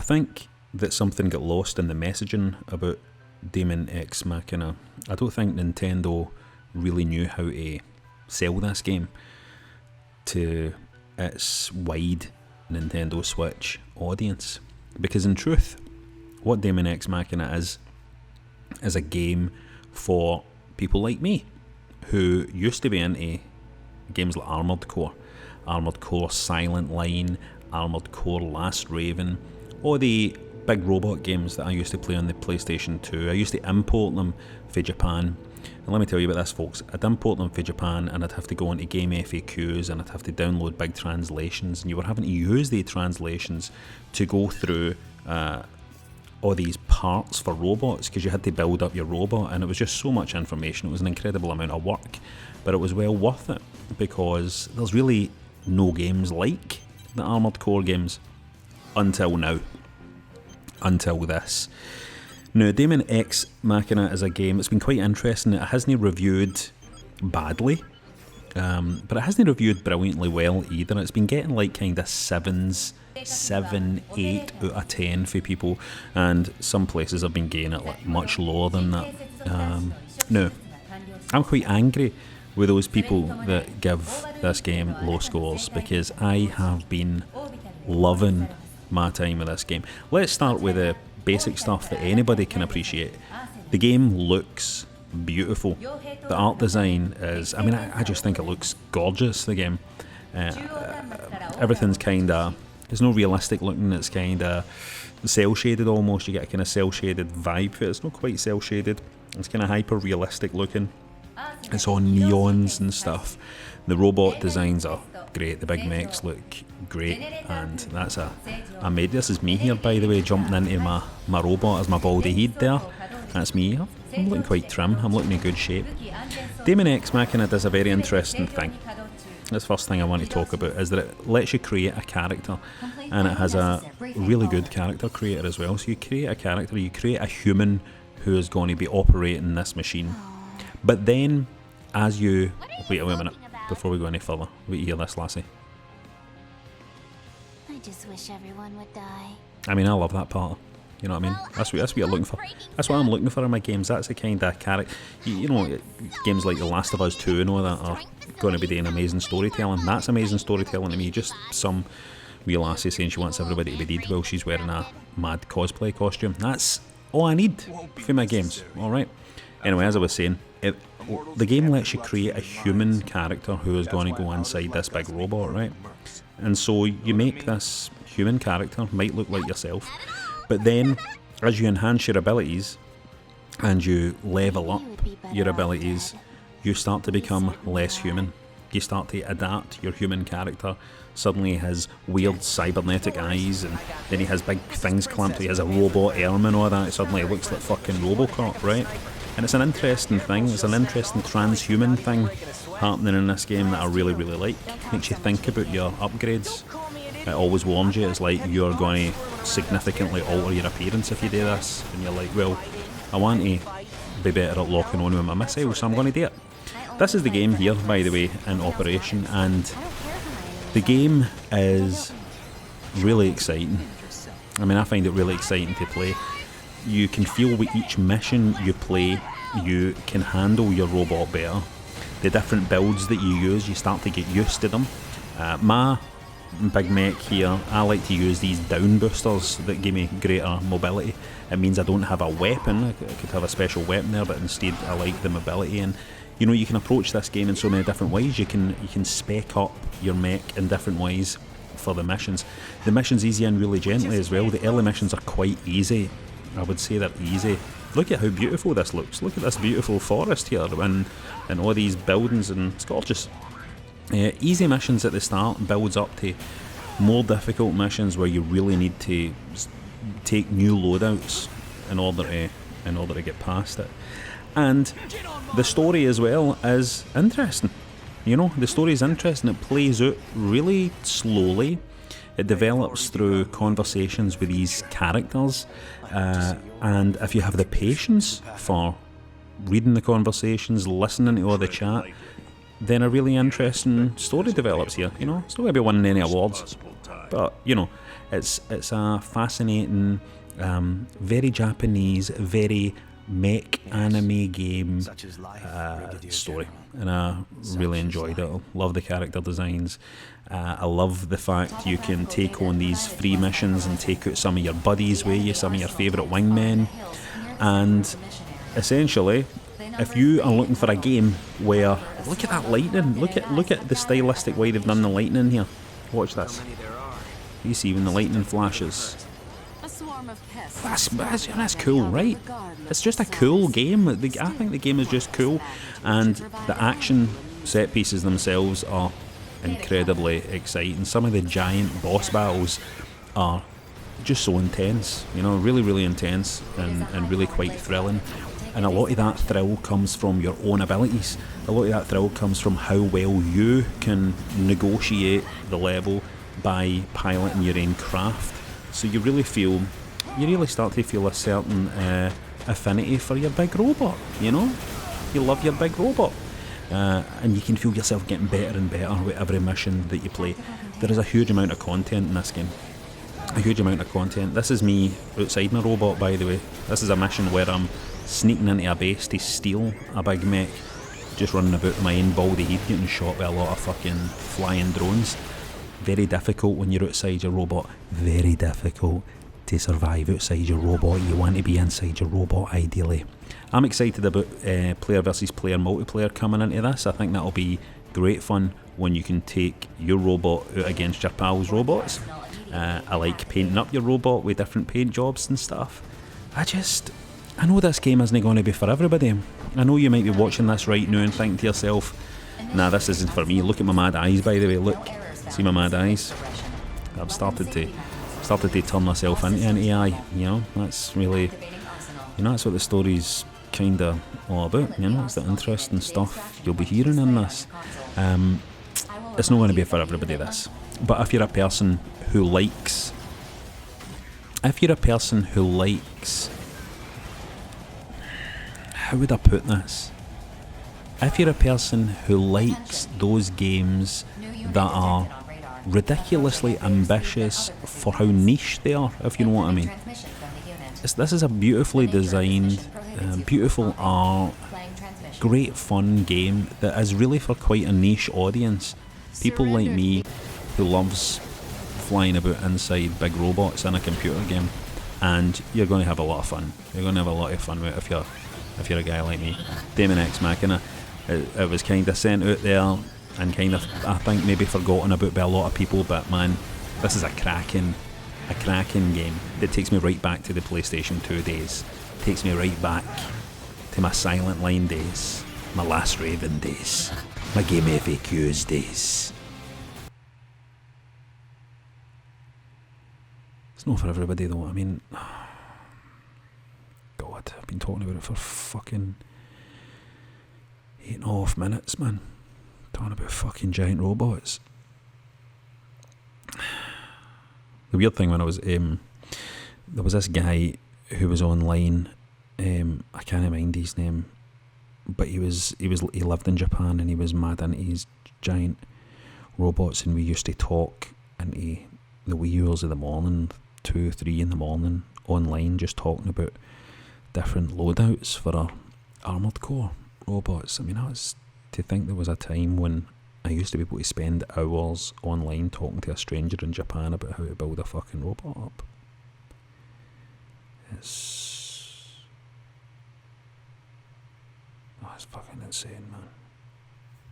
think that something got lost in the messaging about Daemon X Machina. I don't think Nintendo really knew how to sell this game to its wide Nintendo Switch audience. Because in truth, what Daemon X Machina is a game for people like me, who used to be into games like Armored Core Silent Line, Armored Core Last Raven, all the big robot games that I used to play on the PlayStation 2. I used to import them for Japan. And let me tell you about this, folks. I'd import them for Japan and I'd have to go into game FAQs and I'd have to download big translations, and you were having to use the translations to go through all these parts for robots, because you had to build up your robot, and it was just so much information. It was an incredible amount of work, but it was well worth it, because there's really no games like the Armored Core games until now. Until this. Now, Daemon X Machina is a game that's been quite interesting. It hasn't reviewed badly, but it hasn't reviewed brilliantly well either. It's been getting like kind of 7, 8 out of 10 for people, and some places have been getting it like much lower than that. Now, I'm quite angry with those people that give this game low scores, because I have been loving my time with this game. Let's start with the basic stuff that anybody can appreciate. The game looks beautiful. The art design is, I mean, I just think it looks gorgeous, the game. Everything's kind of, it's no realistic looking, it's kind of cell shaded almost. You get a kind of cell shaded vibe for it. It's not quite cell shaded, it's kind of hyper realistic looking. It's all neons and stuff. The robot designs are great, the big mechs look great, and that's I made this is me here, by the way, jumping into my robot as my baldy head there. That's me. I'm looking quite trim, I'm looking in good shape. Daemon X Machina does a very interesting thing. This first thing I want to talk about is that it lets you create a character, and it has a really good character creator as well. So you create a character, you create a human who is going to be operating this machine. But then, as you... Wait a minute, before we go any further. Wait, you hear this, lassie? I just wish everyone would die. I mean, I love that part. You know what I mean? That's what you're looking for. That's what I'm looking for in my games. That's the kind of character... You know, games like The Last of Us 2 and all that are going to be doing amazing storytelling. That's amazing storytelling to me. Just some wee lassie saying she wants everybody to be dead while she's wearing a mad cosplay costume. That's all I need for my games, alright? Anyway, as I was saying, the game lets you create a human character who is going to go inside this big robot, right? And so you make this human character, might look like yourself, but then as you enhance your abilities and you level up your abilities, you start to become less human. You start to adapt your human character. Suddenly he has weird cybernetic eyes, and then he has big things clamped. He has a robot arm and all that. Suddenly he looks like fucking Robocop, right? And it's an interesting thing. It's an interesting transhuman thing happening in this game that I really, really like. Makes you think about your upgrades. It always warns you. It's like you're going to significantly alter your appearance if you do this. And you're like, well, I want to be better at locking on with my missile, so I'm going to do it. This is the game here, by the way, in operation, and the game is really exciting. I mean, I find it really exciting to play. You can feel with each mission you play, you can handle your robot better. The different builds that you use, you start to get used to them. My big mech here, I like to use these down boosters that give me greater mobility. It means I don't have a weapon. I could have a special weapon there, but instead I like the mobility. And you know, you can approach this game in so many different ways. You can spec up your mech in different ways for the missions. The missions easy and really gently as well. The early missions are quite easy. I would say they're easy. Look at how beautiful this looks. Look at this beautiful forest here and all these buildings, and it's gorgeous. Easy missions at the start builds up to more difficult missions where you really need to take new loadouts in order to get past it. And the story as well is interesting. You know, the story is interesting. It plays out really slowly. It develops through conversations with these characters, and if you have the patience for reading the conversations, listening to all the chat, then a really interesting story develops here. You know, it's not going to be winning any awards. But you know, it's a fascinating, very Japanese, very mech anime game story, and I really enjoyed it. I love the character designs. I love the fact you can take on these free missions and take out some of your buddies with you, some of your favourite wingmen, and essentially, if you are looking for a game where, look at that lightning, look at the stylistic way they've done the lightning here. Watch this. You see when the lightning flashes. That's cool, right? It's just a cool game. I think the game is just cool, and the action set pieces themselves are incredibly exciting. Some of the giant boss battles are just so intense, you know, really, really intense and really quite thrilling. And a lot of that thrill comes from your own abilities. A lot of that thrill comes from how well you can negotiate the level by piloting your own craft. So you really start to feel a certain affinity for your big robot, you know? You love your big robot. And you can feel yourself getting better and better with every mission that you play. There is a huge amount of content in this game. A huge amount of content. This is me outside my robot, by the way. This is a mission where I'm sneaking into a base to steal a big mech. Just running about with my own baldy head, getting shot by a lot of fucking flying drones. Very difficult when you're outside your robot. Very difficult to survive outside your robot. You want to be inside your robot, ideally. I'm excited about player versus player multiplayer coming into this. I think that'll be great fun when you can take your robot out against your pals' robots. I like painting up your robot with different paint jobs and stuff. I know this game isn't going to be for everybody. I know you might be watching this right now and thinking to yourself, nah, this isn't for me. Look at my mad eyes, by the way. Look, see my mad eyes? I've started to turn myself into an AI, you know. That's really, you know, that's what the story's kind of all about, you know. It's the interesting stuff you'll be hearing in this. It's not going to be for everybody, this. But if you're a person who likes, how would I put this? If you're a person who likes those games that are ridiculously ambitious for how niche they are, if you know what I mean. This is a beautifully designed, beautiful art, great fun game that is really for quite a niche audience. People like me who loves flying about inside big robots in a computer game, and you're going to have a lot of fun. You're going to have a lot of fun with it if you're a guy like me. Daemon X Machina, it was kind of sent out there and kind of, I think, maybe forgotten about by a lot of people, but man, this is a cracking game that takes me right back to the PlayStation 2 days. Takes me right back to my Silent Line days, my Last Raven days, my Game FAQs days. It's not for everybody though. I mean, God, I've been talking about it for fucking 8.5 minutes, man. Talking about fucking giant robots. The weird thing when I was, there was this guy who was online. I can't mind his name, but he lived in Japan and he was mad into his giant robots, and we used to talk into the wee hours of the morning, 2, 3 in the morning, online, just talking about different loadouts for our Armoured Core robots. I mean, to think there was a time when I used to be able to spend hours online talking to a stranger in Japan about how to build a fucking robot up. It's fucking insane, man.